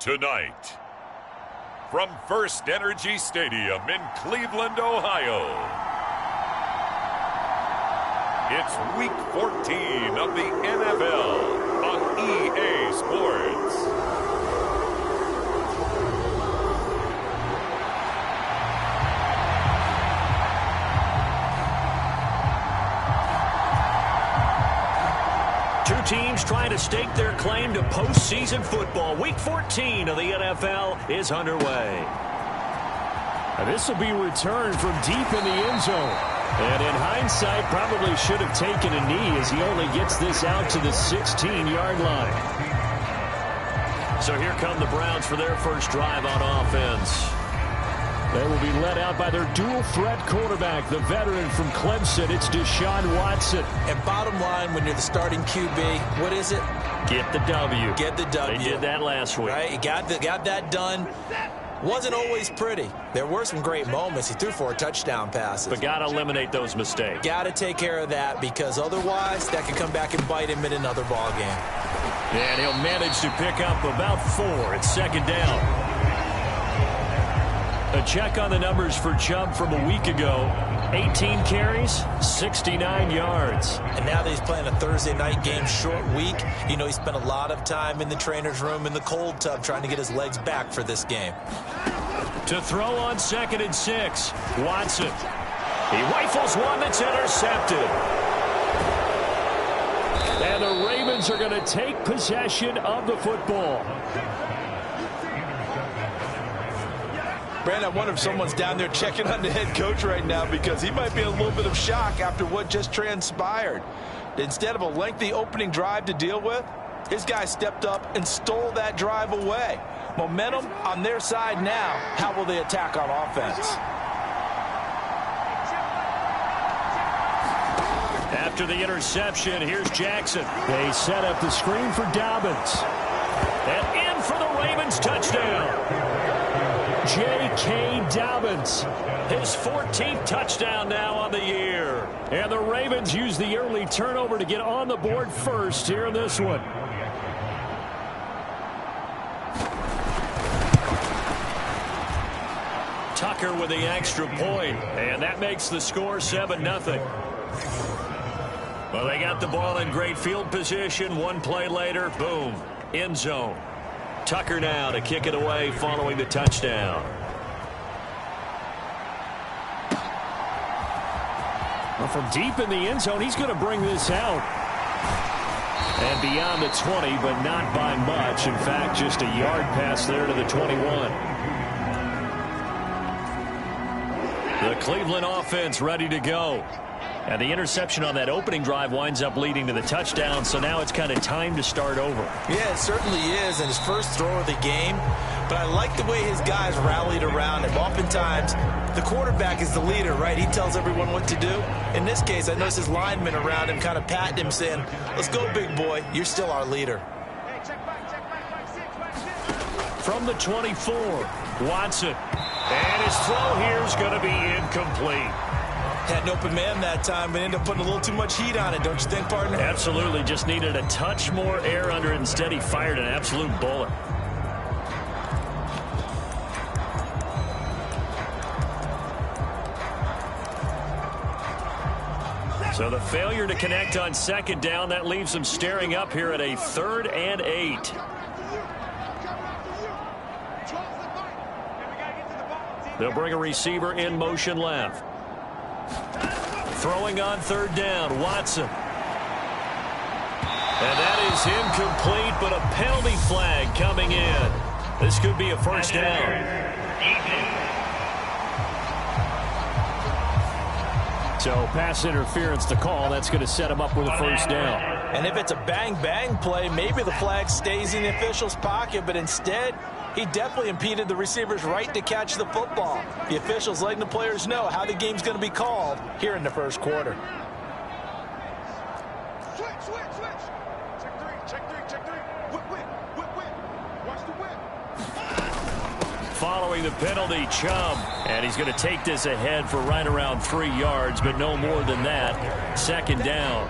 Tonight, from First Energy Stadium in Cleveland, Ohio, it's Week 14 of the NFL on EA Sports. Two teams trying to stake their claim to postseason football. Week 14 of the NFL is underway. This will be returned from deep in the end zone. And in hindsight, probably should have taken a knee as he only gets this out to the 16-yard line. So here come the Browns for their first drive on offense. They will be led out by their dual-threat quarterback, the veteran from Clemson. It's Deshaun Watson. And bottom line, when you're the starting QB, what is it? Get the W. Get the W. They did that last week. Right? You got that done. Wasn't always pretty. There were some great moments. He threw 4 touchdown passes. But got to eliminate those mistakes. Got to take care of that, because otherwise that could come back and bite him in another ball game. And he'll manage to pick up about 4. It's second down. A check on the numbers for Chubb from a week ago. 18 carries, 69 yards. And now that he's playing a Thursday night game, short week, you know he spent a lot of time in the trainer's room in the cold tub trying to get his legs back for this game. To throw on 2nd and 6, Watson. He rifles one that's intercepted. And the Ravens are going to take possession of the football. Brandon, I wonder if someone's down there checking on the head coach right now, because he might be in a little bit of shock after what just transpired. Instead of a lengthy opening drive to deal with, his guy stepped up and stole that drive away. Momentum on their side now. How will they attack on offense? After the interception, here's Jackson. They set up the screen for Dobbins. And in for the Ravens touchdown. J.K. Dobbins. His 14th touchdown now on the year. And the Ravens use the early turnover to get on the board first here in this one. Tucker with the extra point, and that makes the score 7-0. Well, they got the ball in great field position. One play later, boom, end zone. Tucker now to kick it away following the touchdown. Well, from deep in the end zone, he's going to bring this out. And beyond the 20, but not by much. In fact, just a yard pass there to the 21. The Cleveland offense ready to go. And the interception on that opening drive winds up leading to the touchdown, so now it's kind of time to start over. Yeah, it certainly is, and his first throw of the game. But I like the way his guys rallied around him. Oftentimes, the quarterback is the leader, right? He tells everyone what to do. In this case, I noticed his linemen around him kind of patting him, saying, "Let's go, big boy. You're still our leader." From the 24, Watson. And his throw here is going to be incomplete. Had an open man that time, but ended up putting a little too much heat on it, don't you think, partner? Absolutely. Just needed a touch more air under it. Instead, he fired an absolute bullet. So the failure to connect on 2nd down, that leaves them staring up here at a 3rd and 8. They'll bring a receiver in motion left. Throwing on 3rd down, Watson. And that is incomplete, but a penalty flag coming in. This could be a first down. So pass interference to call. That's going to set him up with a first down. And if it's a bang-bang play, maybe the flag stays in the official's pocket, but instead, he definitely impeded the receiver's right to catch the football. The officials letting the players know how the game's going to be called here in the first quarter. Switch. Check three. Whip. Watch the whip. Following the penalty, Chubb. And he's going to take this ahead for right around 3 yards, but no more than that. Second down.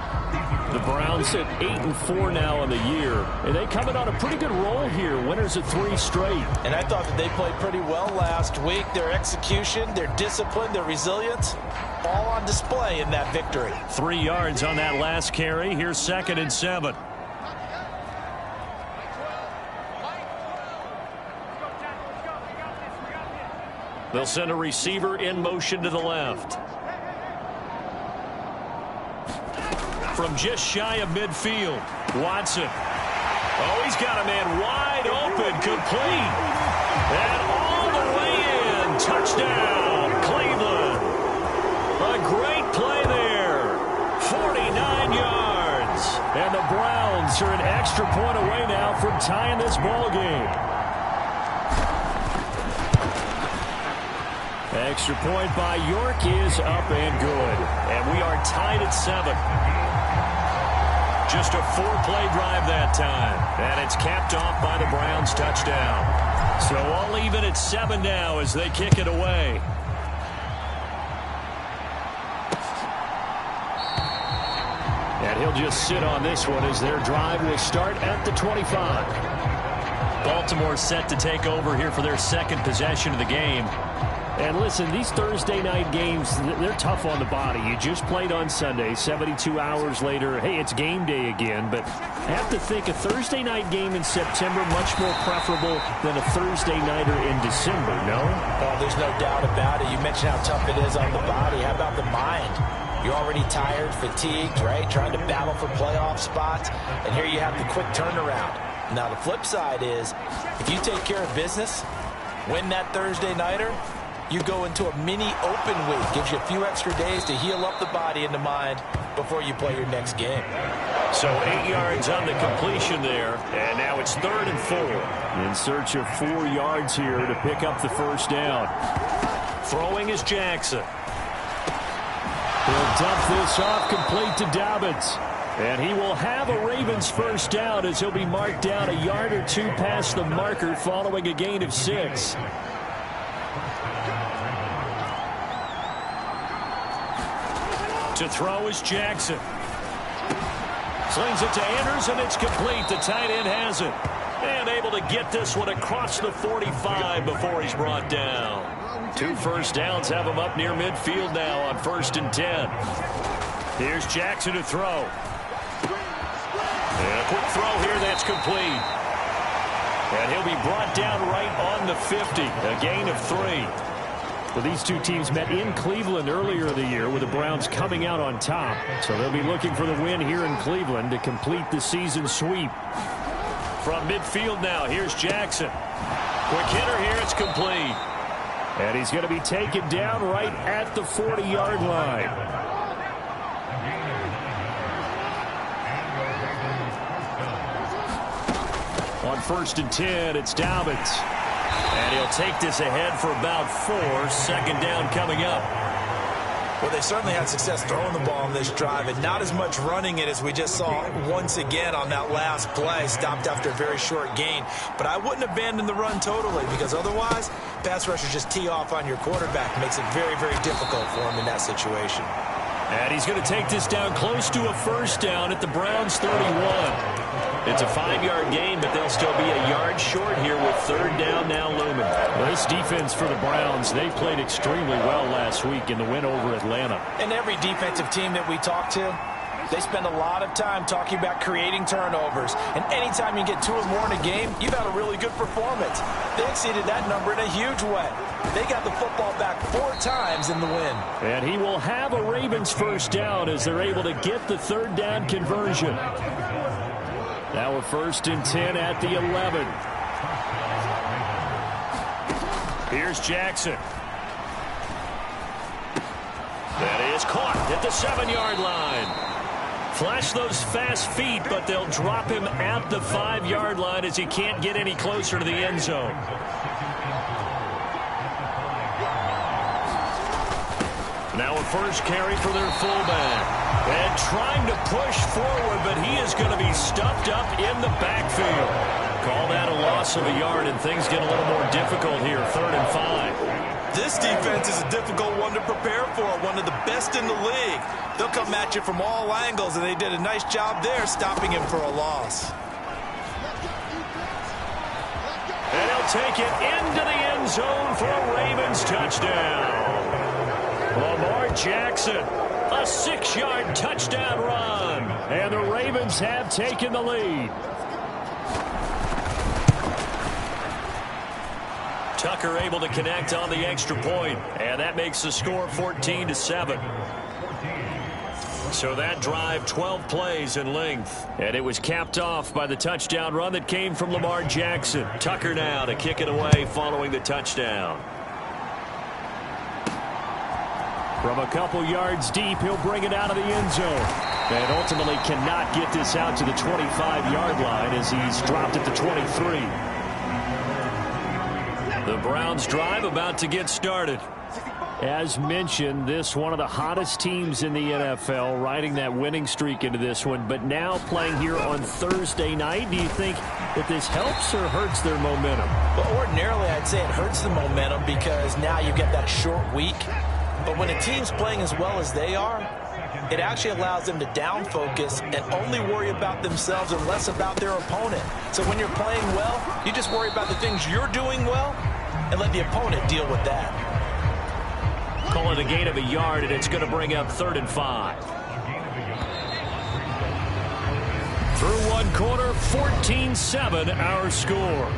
The Browns at 8-4 now on the year, and they coming on a pretty good roll here. Winners of 3 straight. And I thought that they played pretty well last week. Their execution, their discipline, their resilience, all on display in that victory. 3 yards on that last carry. Here's 2nd and 7. They'll send a receiver in motion to the left. From just shy of midfield, Watson. Oh, he's got a man wide open, complete. And all the way in. Touchdown, Cleveland. A great play there. 49 yards. And the Browns are an extra point away now from tying this ball game. Extra point by York is up and good. And we are tied at 7. Just a 4-play drive that time. And it's capped off by the Browns touchdown. So all even at 7 now as they kick it away. And he'll just sit on this one as their drive will start at the 25. Baltimore set to take over here for their 2nd possession of the game. And listen, these Thursday night games, they're tough on the body. You just played on Sunday, 72 hours later. Hey, it's game day again. But I have to think a Thursday night game in September much more preferable than a Thursday nighter in December, no? Oh, there's no doubt about it. You mentioned how tough it is on the body. How about the mind? You're already tired, fatigued, right? Trying to battle for playoff spots. And here you have the quick turnaround. Now, the flip side is, if you take care of business, win that Thursday nighter, you go into a mini open week. Gives you a few extra days to heal up the body and the mind before you play your next game. So 8 yards on the completion there. And now it's 3rd and 4. In search of 4 yards here to pick up the first down. Throwing is Jackson. He'll dump this off complete to Dobbins. And he will have a Ravens first down as he'll be marked down a yard or 2 past the marker following a gain of 6. To throw is Jackson. Slings it to Andrews, and it's complete. The tight end has it. And able to get this one across the 45 before he's brought down. 2 first downs have him up near midfield now on 1st and 10. Here's Jackson to throw. And a quick throw here that's complete. And he'll be brought down right on the 50. A gain of 3. Well, these two teams met in Cleveland earlier in the year with the Browns coming out on top. So they'll be looking for the win here in Cleveland to complete the season sweep. From midfield now, here's Jackson. Quick hitter here, it's complete. And he's going to be taken down right at the 40-yard line. On 1st and 10, it's Dobbins. And he'll take this ahead for about 4. 2nd down coming up. Well, they certainly had success throwing the ball on this drive, and not as much running it as we just saw once again on that last play. Stopped after a very short gain. But I wouldn't abandon the run totally, because otherwise, pass rushers just tee off on your quarterback. Makes it very, very difficult for him in that situation. And he's going to take this down close to a first down at the Browns 31. It's a 5-yard gain, but they'll still be a yard short here with 3rd down now looming. Well, this defense for the Browns, they played extremely well last week in the win over Atlanta. And every defensive team that we talk to, they spend a lot of time talking about creating turnovers. And anytime you get 2 or more in a game, you've had a really good performance. They exceeded that number in a huge way. They got the football back 4 times in the win. And he will have a Ravens first down as they're able to get the 3rd down conversion. Now a 1st and 10 at the 11. Here's Jackson. That is caught at the 7-yard line. Flash those fast feet, but they'll drop him at the 5-yard line as he can't get any closer to the end zone. Now a first carry for their fullback. And trying to push forward, but he is going to be stuffed up in the backfield. Call that a loss of a yard, and things get a little more difficult here, 3rd and 5. This defense is a difficult one to prepare for, one of the best in the league. They'll come at you from all angles, and they did a nice job there stopping him for a loss. And he'll take it into the end zone for a Ravens touchdown. Lamar Jackson, a 6-yard touchdown run. And the Ravens have taken the lead. Tucker able to connect on the extra point, and that makes the score 14-7. So that drive, 12 plays in length, and it was capped off by the touchdown run that came from Lamar Jackson. Tucker now to kick it away following the touchdown. From a couple yards deep, he'll bring it out of the end zone. And ultimately cannot get this out to the 25-yard line as he's dropped it to 23. The Browns drive about to get started. As mentioned, this one of the hottest teams in the NFL, riding that winning streak into this one, but now playing here on Thursday night. Do you think that this helps or hurts their momentum? Well, ordinarily, I'd say it hurts the momentum because now you get that short week. But when a team's playing as well as they are, it actually allows them to down focus and only worry about themselves and less about their opponent. So when you're playing well, you just worry about the things you're doing well and let the opponent deal with that. Call it a gain of a yard, and it's going to bring up 3rd and 5. Through one quarter, 14-7 our score.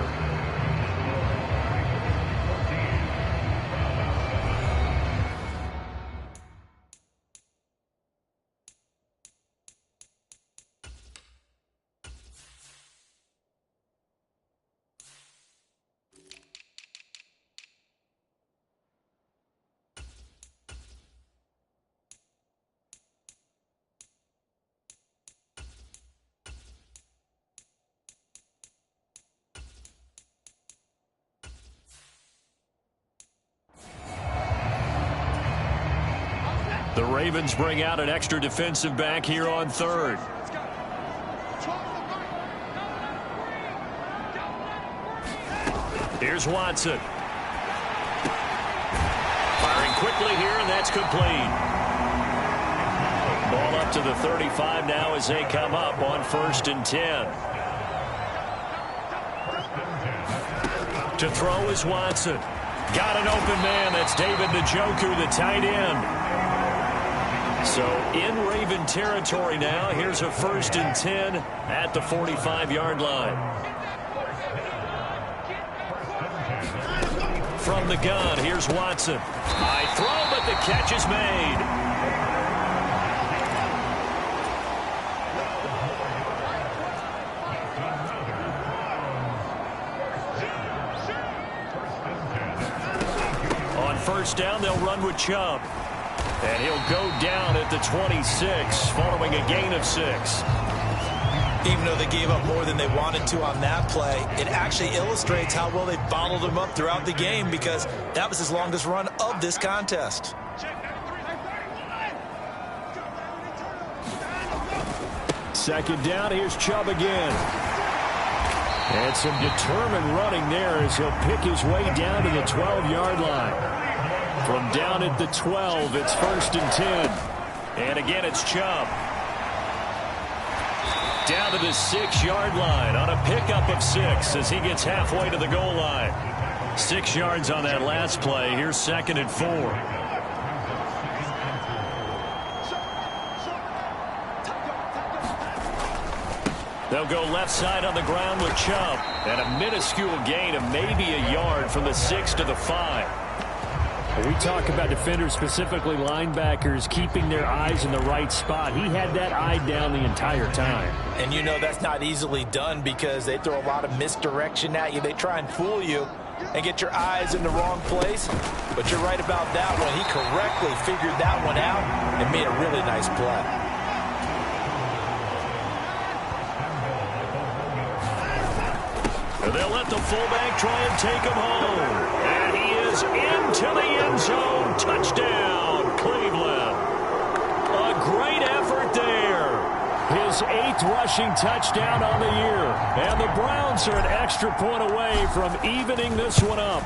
The Ravens bring out an extra defensive back here on 3rd. Here's Watson. Firing quickly here, and that's complete. Ball up to the 35 now as they come up on 1st and 10. To throw is Watson. Got an open man. That's David Njoku, the tight end. So in Raven territory now. Here's a 1st and 10 at the 45-yard line. From the gun, here's Watson. High throw, but the catch is made. On 1st down, they'll run with Chubb. And he'll go down at the 26 following a gain of 6. Even though they gave up more than they wanted to on that play, it actually illustrates how well they bottled him up throughout the game because that was his longest run of this contest. Second down, here's Chubb again. And some determined running there as he'll pick his way down to the 12-yard line. From down at the 12, it's 1st and 10. And again, it's Chubb. Down to the 6-yard line on a pickup of 6 as he gets halfway to the goal line. 6 yards on that last play. Here's 2nd and 4. They'll go left side on the ground with Chubb. And a minuscule gain of maybe a yard from the 6 to the 5. We talk about defenders, specifically linebackers, keeping their eyes in the right spot. He had that eye down the entire time. And you know that's not easily done because they throw a lot of misdirection at you. They try and fool you and get your eyes in the wrong place. But you're right about that one. He correctly figured that one out and made a really nice play. And they'll let the fullback try and take him home. And he is into the end zone. Touchdown, Cleveland. A great effort there. His 8th rushing touchdown on the year. And the Browns are an extra point away from evening this one up.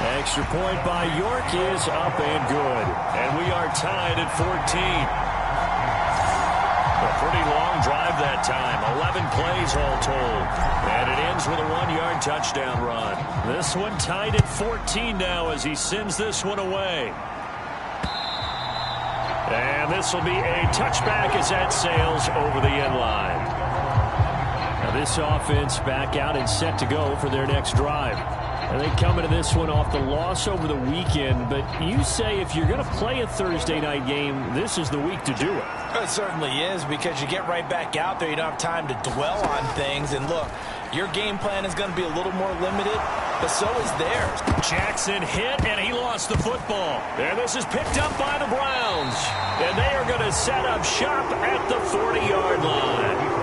Extra point by York is up and good. And we are tied at 14. A pretty long drive that time. 11 plays all told. And it ends with a 1-yard touchdown run. This one tied at 14 now as he sends this one away. And this will be a touchback as that sails over the end line. Now this offense back out and set to go for their next drive. And they come into this one off the loss over the weekend. But you say if you're going to play a Thursday night game, this is the week to do it. It certainly is, because you get right back out there. You don't have time to dwell on things. And look, your game plan is going to be a little more limited, but so is theirs. Jackson hit, and he lost the football. And this is picked up by the Browns. And they are going to set up shop at the 40-yard line.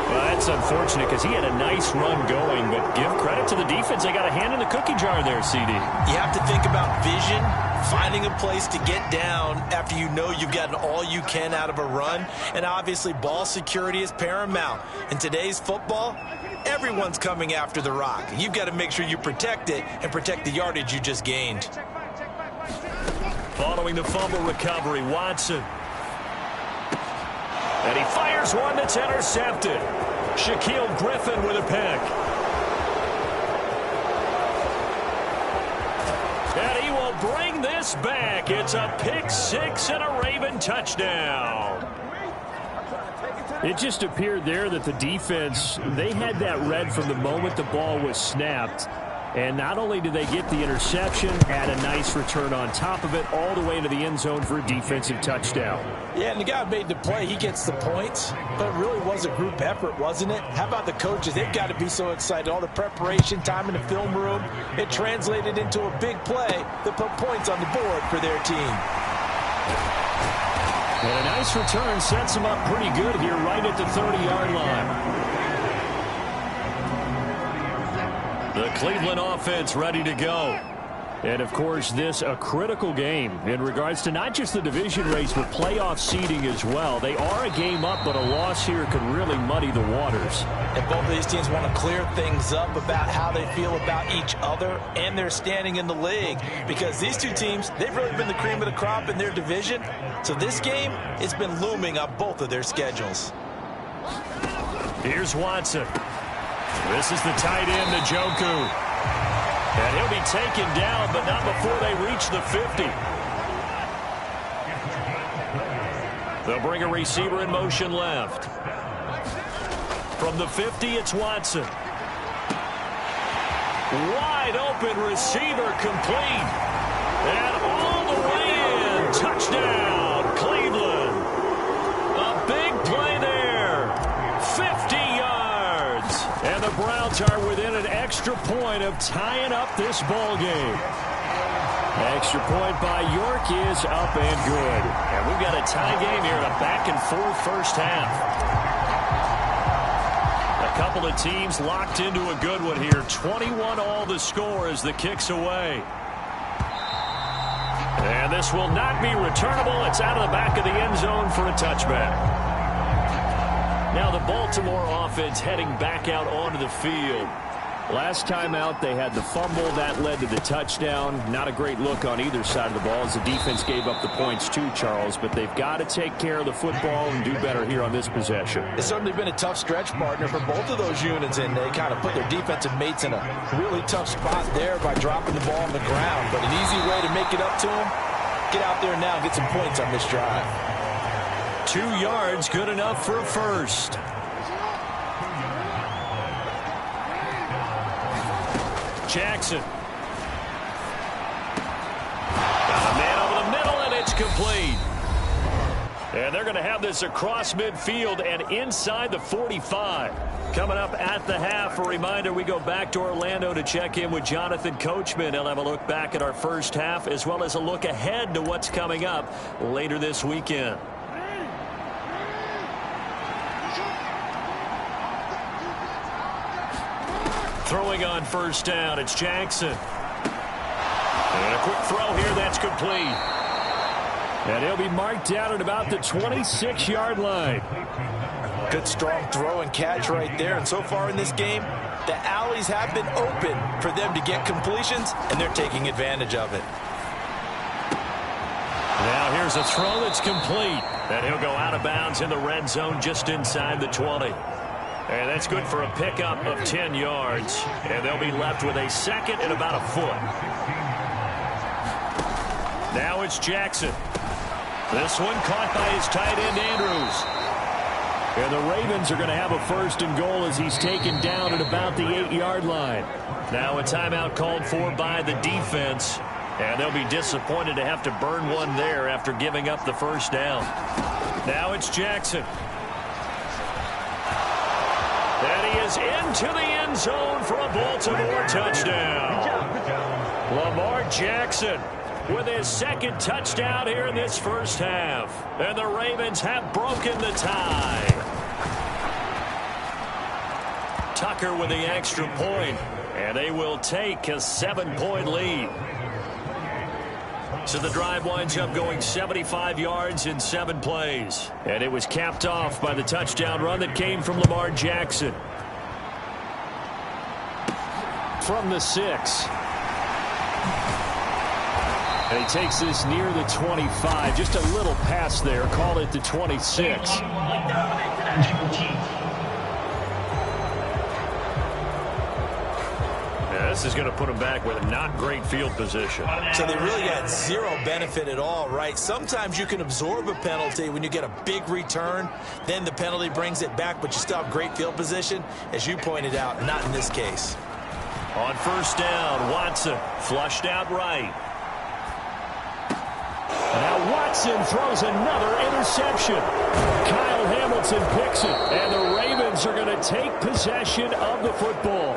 Well, that's unfortunate because he had a nice run going, but give credit to the defense. They got a hand in the cookie jar there, CD. You have to think about vision, finding a place to get down after you know you've gotten all you can out of a run, and obviously ball security is paramount. In today's football, everyone's coming after the rock. You've got to make sure you protect it and protect the yardage you just gained. Following the fumble recovery, Watson. And he fires one that's intercepted. Shaquille Griffin with a pick. And he will bring this back. It's a pick six and a Raven touchdown. It just appeared there that the defense, they had that read from the moment the ball was snapped. And not only did they get the interception, add a nice return on top of it, all the way into the end zone for a defensive touchdown. Yeah, and the guy made the play. He gets the points. But it really was a group effort, wasn't it? How about the coaches? They've got to be so excited. All the preparation, time in the film room, it translated into a big play that put points on the board for their team. And a nice return sets them up pretty good here right at the 30-yard line. The Cleveland offense ready to go. And, of course, this a critical game in regards to not just the division race, but playoff seeding as well. They are a game up, but a loss here could really muddy the waters. And both of these teams want to clear things up about how they feel about each other and their standing in the league. Because these two teams, they've really been the cream of the crop in their division. So this game, it's been looming on both of their schedules. Here's Watson. This is the tight end, Njoku. And he'll be taken down, but not before they reach the 50. They'll bring a receiver in motion left. From the 50, it's Watson. Wide open receiver complete. And all the way in. Touchdown, Cleveland. A big play there. 50 yards. And the Browns are within an extra point of tying up this ball game. Extra point by York is up and good. And we've got a tie game here in a back-and-forth first half. A couple of teams locked into a good one here. 21 all the score as the kick's away. And this will not be returnable. It's out of the back of the end zone for a touchback. Now the Baltimore offense heading back out onto the field. Last time out, they had the fumble. That led to the touchdown. Not a great look on either side of the ball as the defense gave up the points too, Charles. But they've got to take care of the football and do better here on this possession. It's certainly been a tough stretch, partner, for both of those units, and they kind of put their defensive mates in a really tough spot there by dropping the ball on the ground. But an easy way to make it up to them, get out there now and get some points on this drive. 2 yards, good enough for a first. Jackson. Got a man over the middle, and it's complete. And they're going to have this across midfield and inside the 45. Coming up at the half, a reminder, we go back to Orlando to check in with Jonathan Coachman. He'll have a look back at our first half as well as a look ahead to what's coming up later this weekend. Throwing on first down, it's Jackson. And a quick throw here, that's complete. And he'll be marked down at about the 26-yard line. Good strong throw and catch right there. And so far in this game, The alleys have been open for them to get completions, and they're taking advantage of it. Now here's a throw that's complete. And he'll go out of bounds in the red zone just inside the 20. And that's good for a pickup of 10 yards. And they'll be left with a second and about a foot. Now it's Jackson. This one caught by his tight end, Andrews. And the Ravens are going to have a first and goal as he's taken down at about the 8-yard line. Now a timeout called for by the defense. And they'll be disappointed to have to burn one there after giving up the first down. Now it's Jackson. And he is into the end zone for a Baltimore touchdown. Lamar Jackson with his second touchdown here in this first half. And the Ravens have broken the tie. Tucker with the extra point. And they will take a 7-point lead. So the drive winds up going 75 yards in 7 plays. And it was capped off by the touchdown run that came from Lamar Jackson. From the 6. And he takes this near the 25. Just a little pass there. Call it the 26. This is going to put him back with a not great field position. So they really got zero benefit at all, right? Sometimes you can absorb a penalty when you get a big return. Then the penalty brings it back, but you still have great field position. As you pointed out, not in this case. On first down, Watson flushed out right. Now Watson throws another interception. Kyle Hamilton picks it, and the Ravens are going to take possession of the football.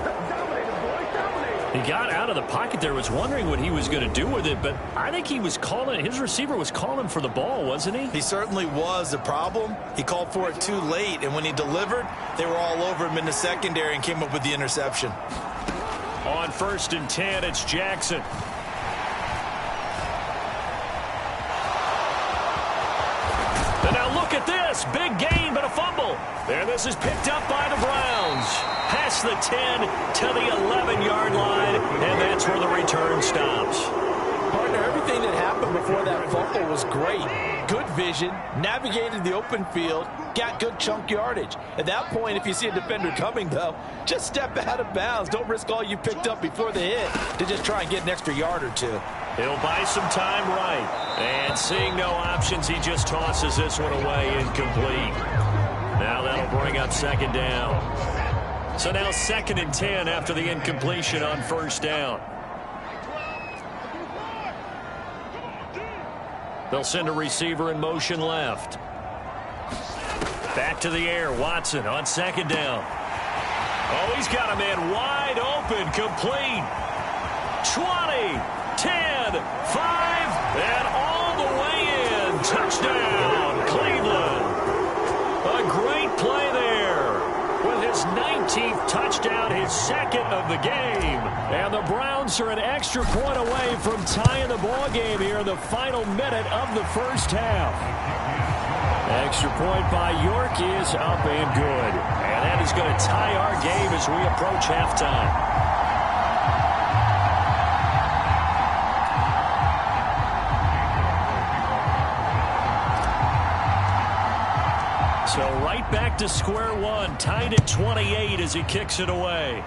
He got out of the pocket there, was wondering what he was going to do with it, but I think he was calling, his receiver was calling for the ball, wasn't he? He certainly was. The problem, he called for it too late, and when he delivered, they were all over him in the secondary and came up with the interception. On first and 10, it's Jackson. And now look at this, big gain, but a fumble. And this is picked up by the Browns. Past the 10 to the 11-yard line, and that's where the return stops. Partner, everything that happened before that fumble was great. Good vision, navigated the open field, got good chunk yardage. At that point, if you see a defender coming, though, just step out of bounds. Don't risk all you picked up before the hit to just try and get an extra yard or two. He'll buy some time right. And seeing no options, he just tosses this one away incomplete. Now that'll bring up second down. So now second and 10 after the incompletion on first down. They'll send a receiver in motion left. Back to the air. Watson on second down. Oh, he's got a man wide open. Complete. 20, 10, 5, and all the way in. Touchdown, Cleveland. A great play there. With his 19th touchdown, his second of the game. And the Browns are an extra point away from tying the ball game here in the final minute of the first half. Extra point by York is up and good. And that is going to tie our game as we approach halftime. So right back to square one, tied at 28 as he kicks it away.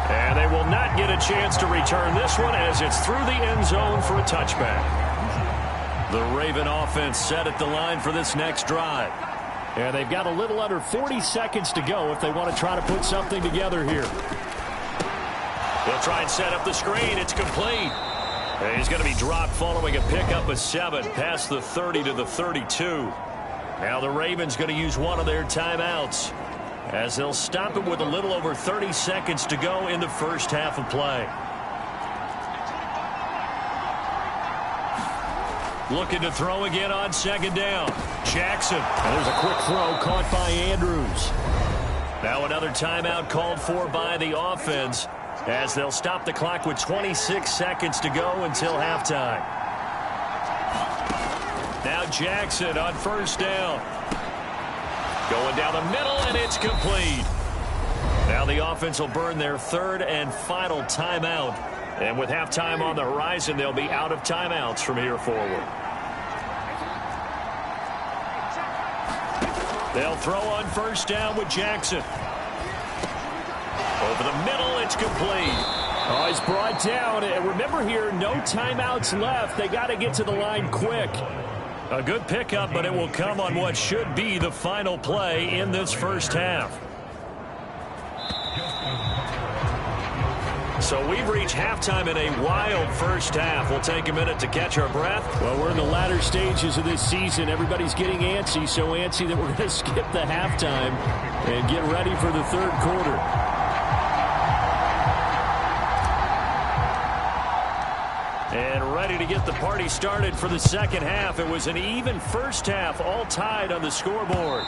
And they will not get a chance to return this one as it's through the end zone for a touchback. The Raven offense set at the line for this next drive. And they've got a little under 40 seconds to go if they want to try to put something together here. They'll try and set up the screen. It's complete. And he's going to be dropped following a pickup of 7 past the 30 to the 32. Now the Ravens going to use one of their timeouts as they'll stop it with a little over 30 seconds to go in the first half of play. Looking to throw again on second down. Jackson. And there's a quick throw caught by Andrews. Now another timeout called for by the offense as they'll stop the clock with 26 seconds to go until halftime. Now Jackson on first down. Going down the middle, and it's complete. Now the offense will burn their third and final timeout. And with halftime on the horizon, they'll be out of timeouts from here forward. They'll throw on first down with Jackson. Over the middle, it's complete. Oh, he's brought down. Remember here, no timeouts left. They got to get to the line quick. A good pickup, but it will come on what should be the final play in this first half. So we've reached halftime in a wild first half. We'll take a minute to catch our breath. Well, we're in the latter stages of this season. Everybody's getting antsy, so antsy that we're going to skip the halftime and get ready for the third quarter. And ready to get the party started for the second half. It was an even first half, all tied on the scoreboard.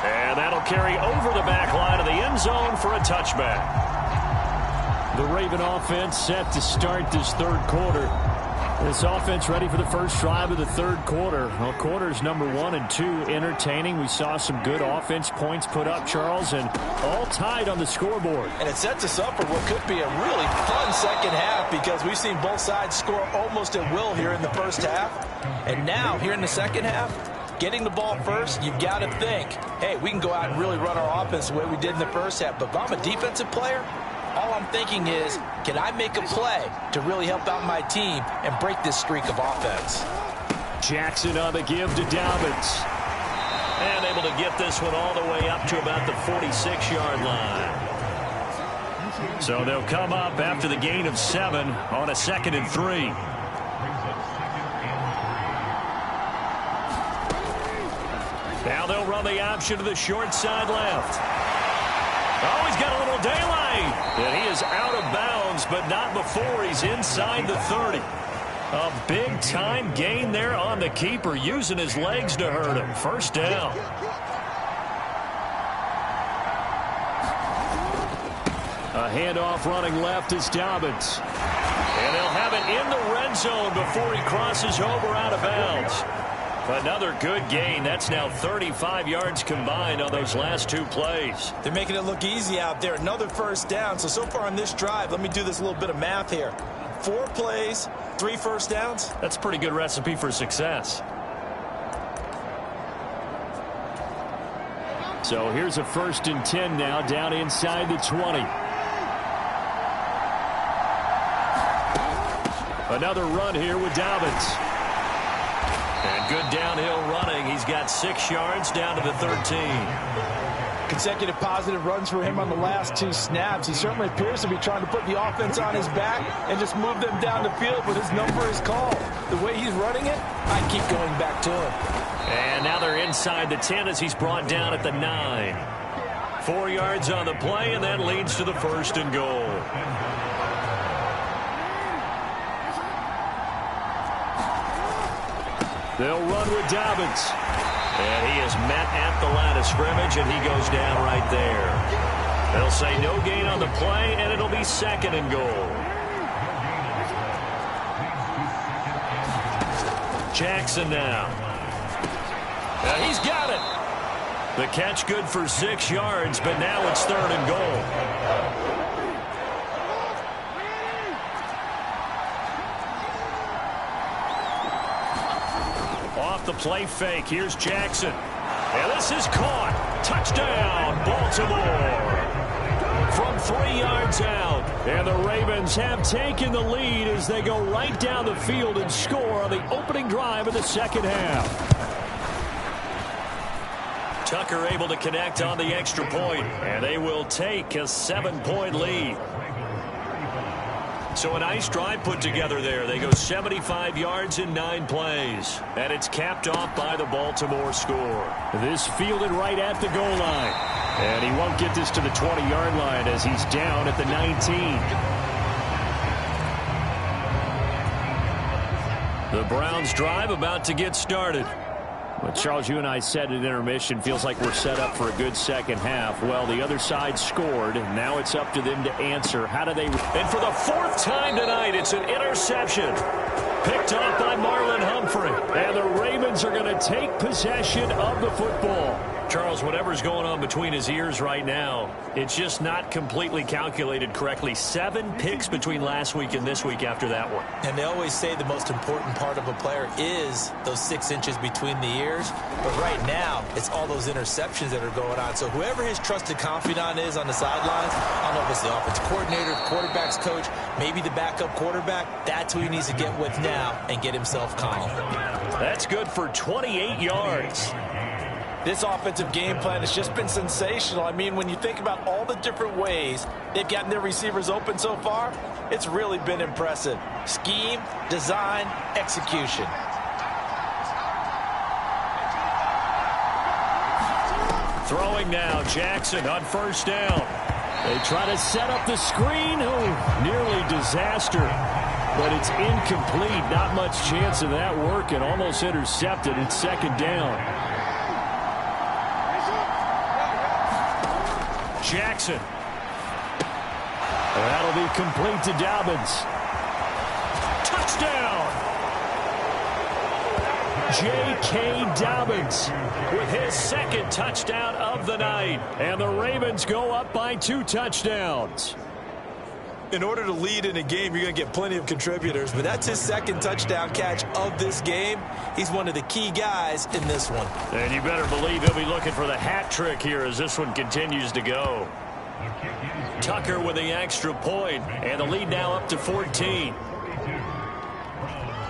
And that'll carry over the back line of the end zone for a touchback. The Raven offense set to start this third quarter. This offense ready for the first drive of the third quarter. Well, quarters number 1 and 2 entertaining. We saw some good offense points put up, Charles, and all tied on the scoreboard. And it sets us up for what could be a really fun second half because we've seen both sides score almost at will here in the first half. And now, here in the second half, getting the ball first, you've got to think, hey, we can go out and really run our offense the way we did in the first half. But if I'm a defensive player, all I'm thinking is, can I make a play to really help out my team and break this streak of offense? Jackson on the give to Dobbins. And able to get this one all the way up to about the 46-yard line. So they'll come up after the gain of 7 on a 2nd and 3. Now they'll run the option to the short side left. Oh, he's got a little daylight. And he is out of bounds, but not before he's inside the 30. A big-time gain there on the keeper, using his legs to hurt him. First down. A handoff running left is Dobbins. And they'll have it in the red zone before he crosses over out of bounds. Another good gain. That's now 35 yards combined on those last 2 plays. They're making it look easy out there. Another first down. So far on this drive, let me do this little bit of math here. 4 plays, 3 first downs. That's a pretty good recipe for success. So here's a 1st and 10 now, down inside the 20. Another run here with Dobbins. And good downhill running. He's got 6 yards down to the 13. Consecutive positive runs for him on the last 2 snaps. He certainly appears to be trying to put the offense on his back and just move them down the field, but his number is called. The way he's running it, I keep going back to him. And now they're inside the 10 as he's brought down at the 9. 4 yards on the play, and that leads to the 1st and goal. They'll run with Dobbins. And he is met at the line of scrimmage, and he goes down right there. They'll say no gain on the play, and it'll be 2nd and goal. Jackson now. And he's got it. The catch good for 6 yards, but now it's 3rd and goal. The play fake. Here's Jackson. And this is caught. Touchdown, Baltimore. From 3 yards out. And the Ravens have taken the lead as they go right down the field and score on the opening drive of the second half. Tucker able to connect on the extra point, and they will take a 7-point lead. So a nice drive put together there. They go 75 yards in 9 plays. And it's capped off by the Baltimore score. This fielded right at the goal line. And he won't get this to the 20-yard line as he's down at the 19. The Browns drive about to get started. Well, Charles, you and I said at intermission, feels like we're set up for a good second half. Well, the other side scored. Now it's up to them to answer. How do they... And for the 4th time tonight, it's an interception. picked off by Marlon Humphrey. And the Ravens are going to take possession of the football. Charles, whatever's going on between his ears right now, it's just not completely calculated correctly. 7 picks between last week and this week after that one. And they always say the most important part of a player is those 6 inches between the ears. But right now, it's all those interceptions that are going on. So whoever his trusted confidant is on the sidelines, I don't know if it's the offensive coordinator, quarterback's coach, maybe the backup quarterback, that's who he needs to get with now and get himself calm. That's good for 28 yards. This offensive game plan has just been sensational. I mean, when you think about all the different ways they've gotten their receivers open so far, it's really been impressive. Scheme, design, execution. Throwing now, Jackson on first down. They try to set up the screen. Oh, nearly disaster. But it's incomplete. Not much chance of that working. Almost intercepted. It's second down. Jackson. That'll be complete to Dobbins. Touchdown! J.K. Dobbins with his second touchdown of the night. And the Ravens go up by 2 touchdowns. In order to lead in a game, you're going to get plenty of contributors, but that's his second touchdown catch of this game. He's one of the key guys in this one. And you better believe he'll be looking for the hat trick here as this one continues to go. Tucker with the extra point, and the lead now up to 14.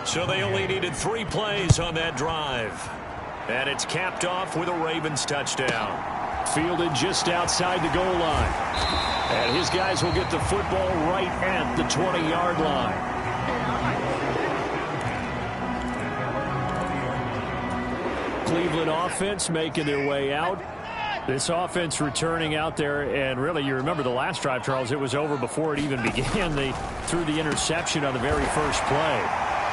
So they only needed 3 plays on that drive. And it's capped off with a Ravens touchdown. Fielded just outside the goal line. And his guys will get the football right at the 20-yard line. Cleveland offense making their way out. This offense returning out there, and really, you remember the last drive, Charles, it was over before it even began. They threw the interception on the very first play.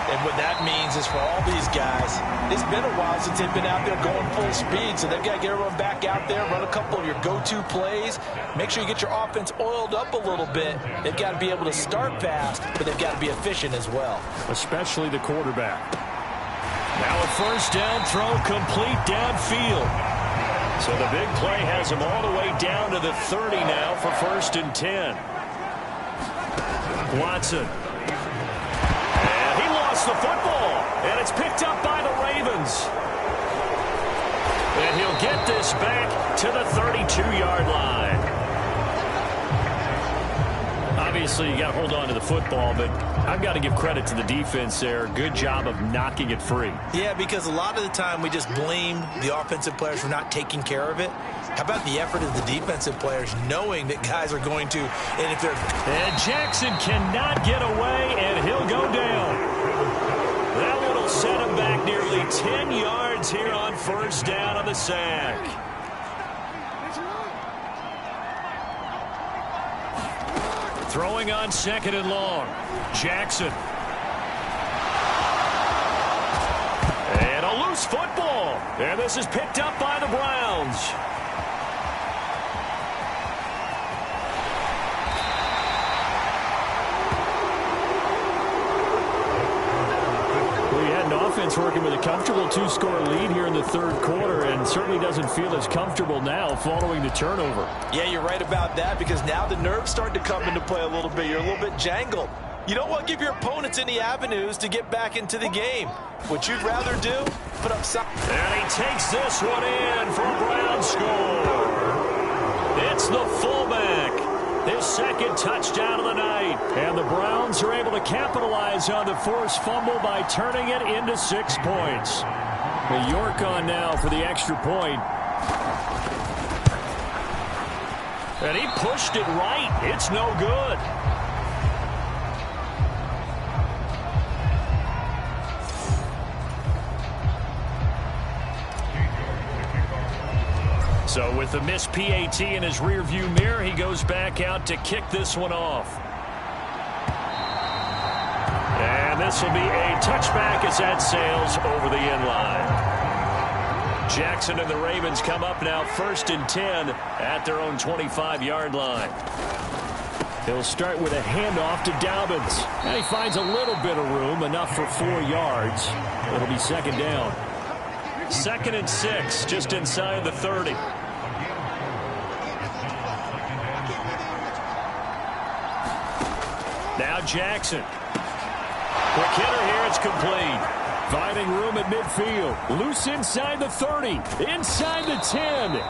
And what that means is for all these guys, it's been a while since they've been out there going full speed, so they've got to get everyone back out there, run a couple of your go-to plays, make sure you get your offense oiled up a little bit. They've got to be able to start fast, but they've got to be efficient as well. Especially the quarterback. Now a first down throw complete downfield. So the big play has him all the way down to the 30 now for 1st and 10. Watson. The football, and it's picked up by the Ravens. And he'll get this back to the 32-yard line. Obviously, you got to hold on to the football, but I've got to give credit to the defense there. Good job of knocking it free. Yeah, because a lot of the time we just blame the offensive players for not taking care of it. How about the effort of the defensive players knowing that guys are going to, and if they're... And Jackson cannot get away, and he'll go down. That one will set him back nearly 10 yards here on first down on the sack. Throwing on 2nd and long. Jackson. And a loose football. And this is picked up by the Browns. Offense working with a comfortable 2-score lead here in the 3rd quarter, and certainly doesn't feel as comfortable now following the turnover. Yeah, you're right about that, because now the nerves start to come into play a little bit. You're a little bit jangled. You don't want to give your opponents any avenues to get back into the game. What you'd rather do, put up something. And he takes this one in for a Brown score. It's the fullback. His 2nd touchdown of the night. And the Browns are able to capitalize on the forced fumble by turning it into 6 points. The York on now for the extra point. And he pushed it right. It's no good. So with the missed PAT in his rearview mirror, he goes back out to kick this one off. And this will be a touchback as that sails over the end line. Jackson and the Ravens come up now 1st and 10 at their own 25-yard line. He'll start with a handoff to Dobbins. And he finds a little bit of room, enough for 4 yards. It'll be second down. 2nd and 6, just inside the 30. Now Jackson. Quick hitter here, it's complete. Finding room at midfield. Loose inside the 30. Inside the 10.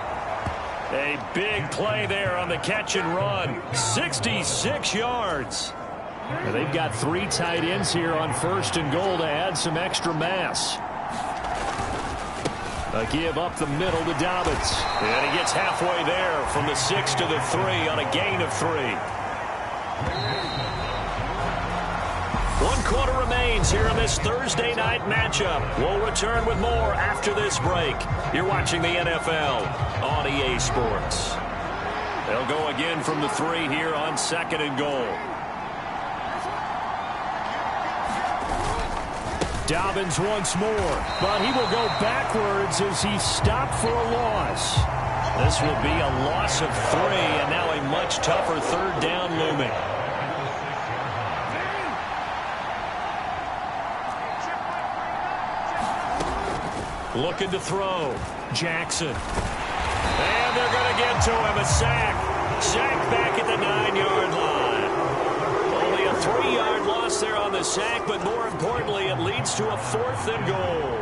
A big play there on the catch and run. 66 yards. Now they've got 3 tight ends here on 1st and goal to add some extra mass. A give up the middle to Dobbins. And he gets halfway there from the 6 to the 3 on a gain of 3. 1 quarter remains here in this Thursday night matchup. We'll return with more after this break. You're watching the NFL on EA Sports. They'll go again from the 3 here on 2nd and goal. Dobbins once more, but he will go backwards as he stopped for a loss. This will be a loss of 3, and now a much tougher 3rd down looming. Looking to throw. Jackson. And they're going to get to him. A sack. Sack back at the 9-yard line. Only a 3-yard loss there on the sack, but more importantly, it leads to a 4th and goal.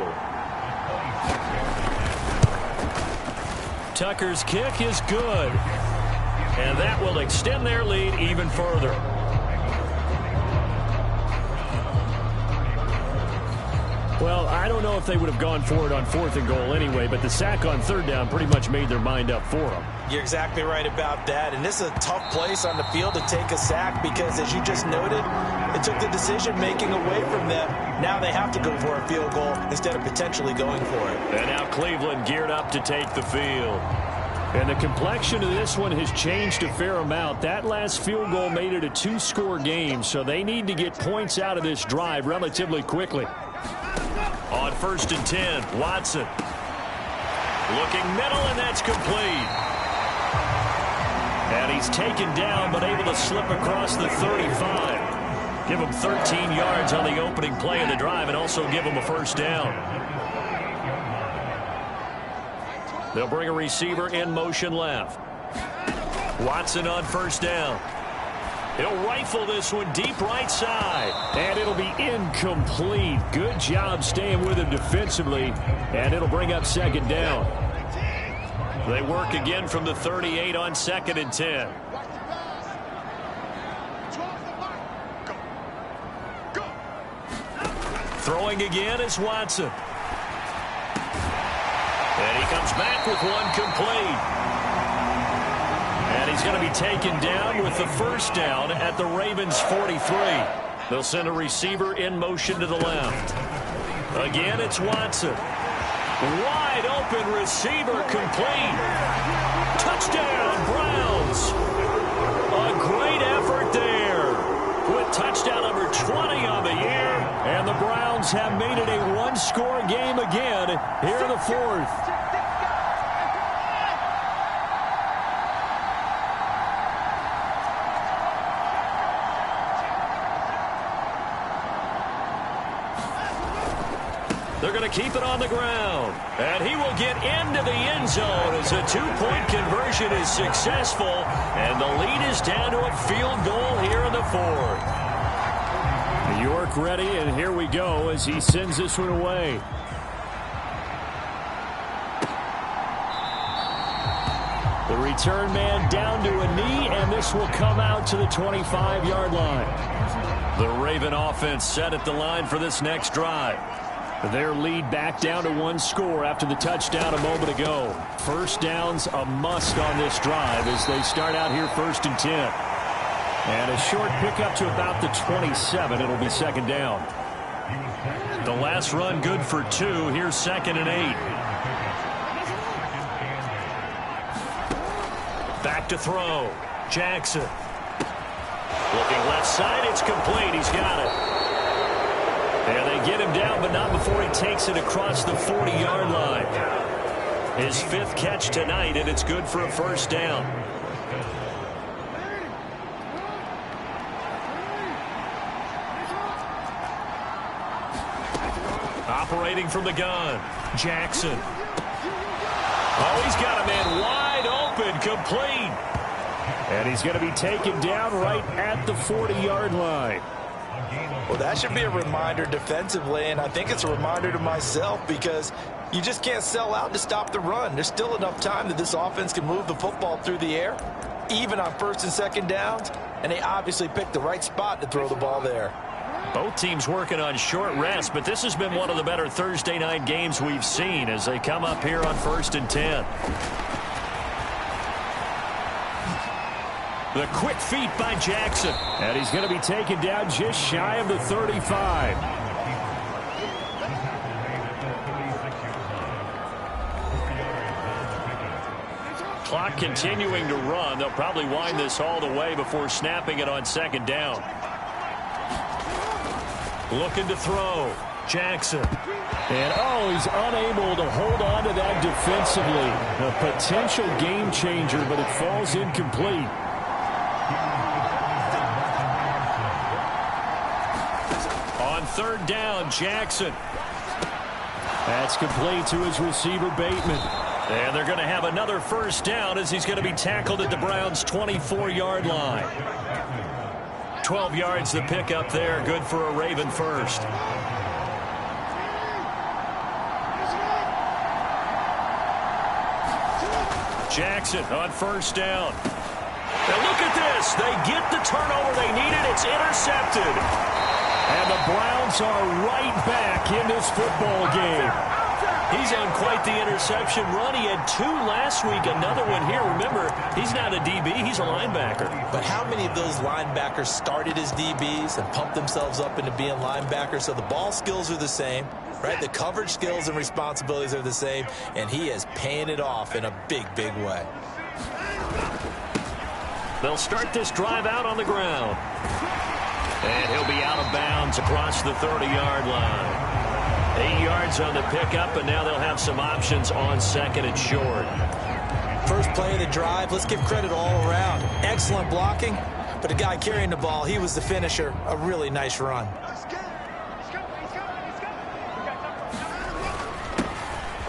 Tucker's kick is good. And that will extend their lead even further. Well, I don't know if they would have gone for it on 4th and goal anyway, but the sack on 3rd down pretty much made their mind up for them. You're exactly right about that, and this is a tough place on the field to take a sack because, as you just noted, it took the decision-making away from them. Now they have to go for a field goal instead of potentially going for it. And now Cleveland geared up to take the field. And the complexion of this one has changed a fair amount. That last field goal made it a 2-score game, so they need to get points out of this drive relatively quickly. On 1st and 10, Watson. Looking middle, and that's complete. And he's taken down, but able to slip across the 35. Give him 13 yards on the opening play of the drive, and also give him a 1st down. They'll bring a receiver in motion left. Watson on 1st down. He'll rifle this one deep right side. And it'll be incomplete. Good job staying with him defensively. And it'll bring up 2nd down. They work again from the 38 on 2nd and 10. Throwing again is Watson. And he comes back with one complete. And he's going to be taken down with the 1st down at the Ravens' 43. They'll send a receiver in motion to the left. Again, it's Watson. Wide open receiver complete. Touchdown, Browns. A great effort there with touchdown number 20 on the year. And the Browns have made it a 1-score game again here in the 4th. They're going to keep it on the ground. And he will get into the end zone as a 2-point conversion is successful. And the lead is down to a field goal here in the 4th. York ready, and here we go as he sends this one away. The return man down to a knee, and this will come out to the 25-yard line. The Raven offense set at the line for this next drive. Their lead back down to 1 score after the touchdown a moment ago. 1st down's a must on this drive as they start out here 1st and 10. And a short pickup to about the 27. It'll be 2nd down. The last run good for 2. Here's 2nd and 8. Back to throw. Jackson. Looking left side. It's complete. He's got it. And they get him down, but not before he takes it across the 40-yard line. His 5th catch tonight, and it's good for a 1st down. Operating from the gun, Jackson. Oh, he's got a man wide open, complete. And he's going to be taken down right at the 40-yard line. Well, that should be a reminder defensively, and I think it's a reminder to myself because you just can't sell out to stop the run. There's still enough time that this offense can move the football through the air, even on first and second downs, and they obviously picked the right spot to throw the ball there. Both teams working on short rest, but this has been one of the better Thursday night games we've seen as they come up here on 1st and 10. The quick feet by Jackson. And he's going to be taken down just shy of the 35. Clock continuing to run. They'll probably wind this all the way before snapping it on second down. Looking to throw. Jackson. And, oh, he's unable to hold on to that defensively. A potential game changer, but it falls incomplete. On third down, Jackson. That's complete to his receiver, Bateman. And they're going to have another first down as he's going to be tackled at the Browns' 24-yard line. 12 yards the pickup there. Good for a Raven first. Jackson on first down. And look at this. They get the turnover they needed. It's intercepted. And the Browns are right back in this football game. He's on quite the interception run. He had 2 last week, another one here. Remember, he's not a DB, he's a linebacker. But how many of those linebackers started as DBs and pumped themselves up into being linebackers? So the ball skills are the same, right? The coverage skills and responsibilities are the same, and he is paying it off in a big, big way. They'll start this drive out on the ground. And he'll be out of bounds across the 30-yard line. 8 yards on the pickup, and now they'll have some options on second and short. First play of the drive, let's give credit all around. Excellent blocking, but the guy carrying the ball, he was the finisher. A really nice run.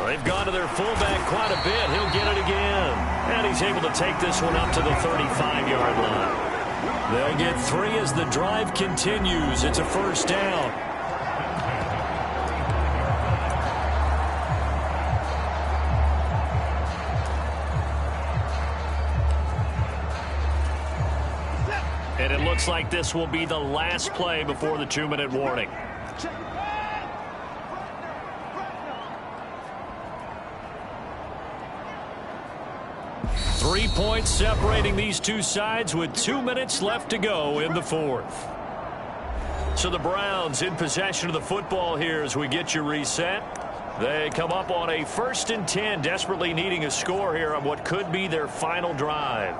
They've gone to their fullback quite a bit. He'll get it again. And he's able to take this one up to the 35-yard line. They'll get 3 as the drive continues. It's a first down. And it looks like this will be the last play before the 2-minute warning. Three points separating these two sides with 2 minutes left to go in the fourth. So the Browns in possession of the football here as we get you reset. They come up on a 1st and 10, desperately needing a score here on what could be their final drive.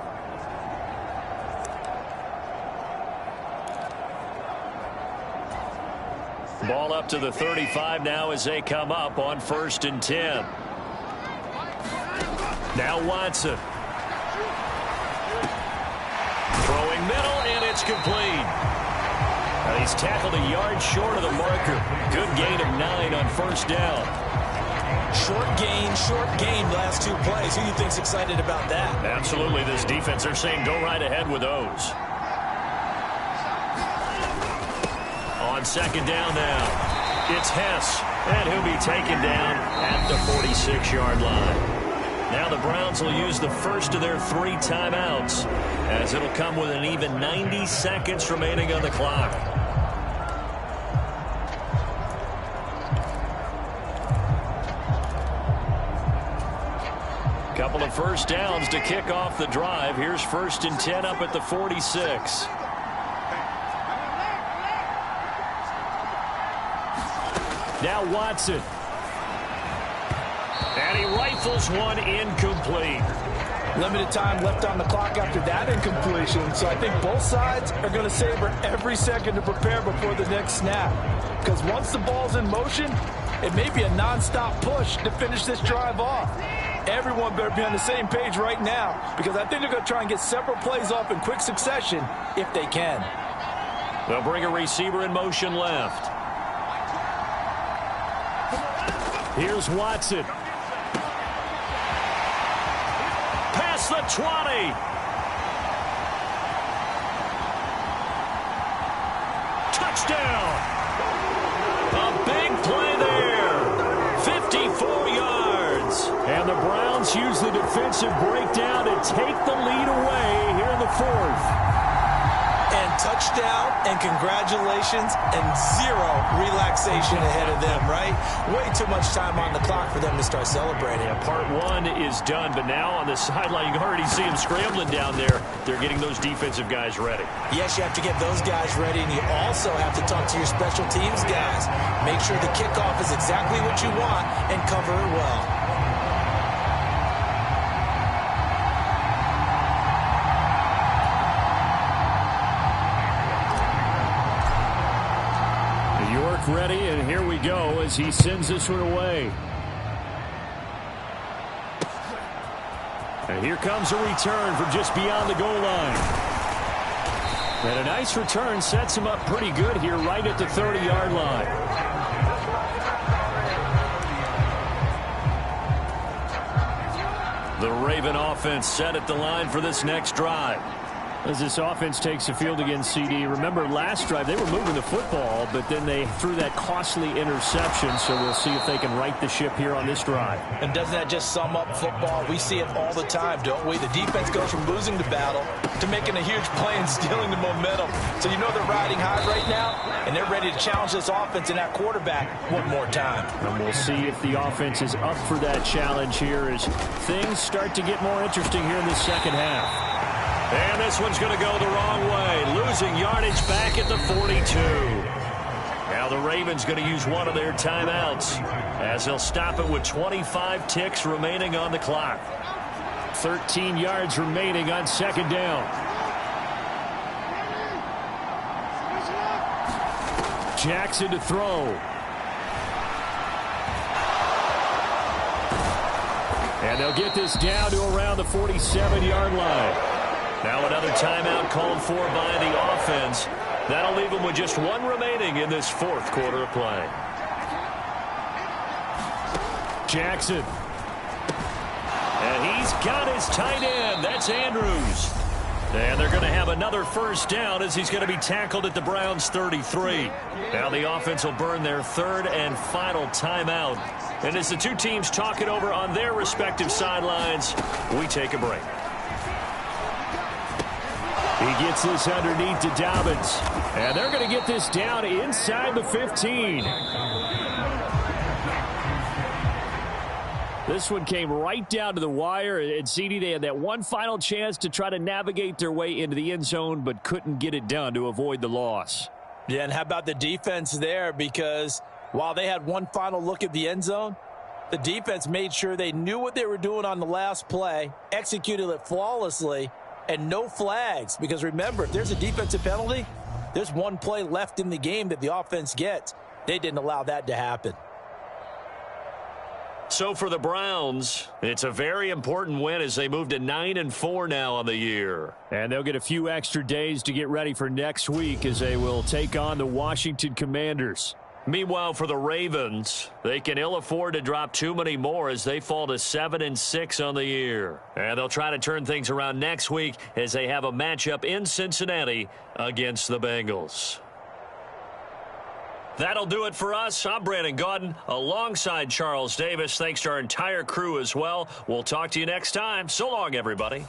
Ball up to the 35 now as they come up on 1st and 10. Now Watson. Throwing middle, and it's complete. And he's tackled a yard short of the marker. Good gain of 9 on first down. Short gain last 2 plays. Who do you think's excited about that? Absolutely. This defense, they're saying go right ahead with those. On second down now, it's Hess, and he'll be taken down at the 46-yard line. Now the Browns will use the first of their 3 timeouts, as it'll come with an even 90 seconds remaining on the clock. Couple of first downs to kick off the drive. Here's 1st and 10 up at the 46. Now Watson. And he rifles one incomplete. Limited time left on the clock after that incompletion, so I think both sides are going to savor every second to prepare before the next snap. Because once the ball's in motion, it may be a non-stop push to finish this drive off. Everyone better be on the same page right now, because I think they're going to try and get several plays off in quick succession if they can. They'll bring a receiver in motion left. Here's Watson. Past the 20. Touchdown. A big play there. 54 yards. And the Browns use the defensive breakdown to take the lead away here in the fourth. And touchdown, and congratulations, and zero relaxation ahead of them, right? Way too much time on the clock for them to start celebrating. Yeah, part one is done, but now on the sideline, you can already see them scrambling down there. They're getting those defensive guys ready. Yes, you have to get those guys ready, and you also have to talk to your special teams guys. Make sure the kickoff is exactly what you want and cover it well. Ready, and here we go as he sends this one away. And here comes a return from just beyond the goal line. And a nice return sets him up pretty good here right at the 30-yard line. The Raven offense set at the line for this next drive. As this offense takes the field against CD, remember last drive they were moving the football, but then they threw that costly interception, so we'll see if they can right the ship here on this drive. And doesn't that just sum up football? We see it all the time, don't we? The defense goes from losing the battle to making a huge play and stealing the momentum. So you know they're riding high right now, and they're ready to challenge this offense and that quarterback one more time. And we'll see if the offense is up for that challenge here as things start to get more interesting here in the second half. And this one's going to go the wrong way, losing yardage back at the 42. Now the Ravens going to use one of their timeouts as they'll stop it with 25 ticks remaining on the clock. 13 yards remaining on second down. Jackson to throw. And they'll get this down to around the 47-yard line. Now another timeout called for by the offense. That'll leave them with just one remaining in this fourth quarter of play. Jackson. And he's got his tight end. That's Andrews. And they're going to have another first down as he's going to be tackled at the Browns' 33. Now the offense will burn their third and final timeout. And as the two teams talk it over on their respective sidelines, we take a break. He gets this underneath to Dobbins. And they're going to get this down inside the 15. This one came right down to the wire. And CD, they had that one final chance to try to navigate their way into the end zone, but couldn't get it done to avoid the loss. Yeah, and how about the defense there? Because while they had one final look at the end zone, the defense made sure they knew what they were doing on the last play, executed it flawlessly, and no flags. Because remember, if there's a defensive penalty, there's one play left in the game that the offense gets. They didn't allow that to happen. So for the Browns, it's a very important win as they move to 9-4 now on the year. And they'll get a few extra days to get ready for next week as they will take on the Washington Commanders. Meanwhile, for the Ravens, they can ill afford to drop too many more as they fall to 7-6 on the year. And they'll try to turn things around next week as they have a matchup in Cincinnati against the Bengals. That'll do it for us. I'm Brandon Gaudin alongside Charles Davis. Thanks to our entire crew as well. We'll talk to you next time. So long, everybody.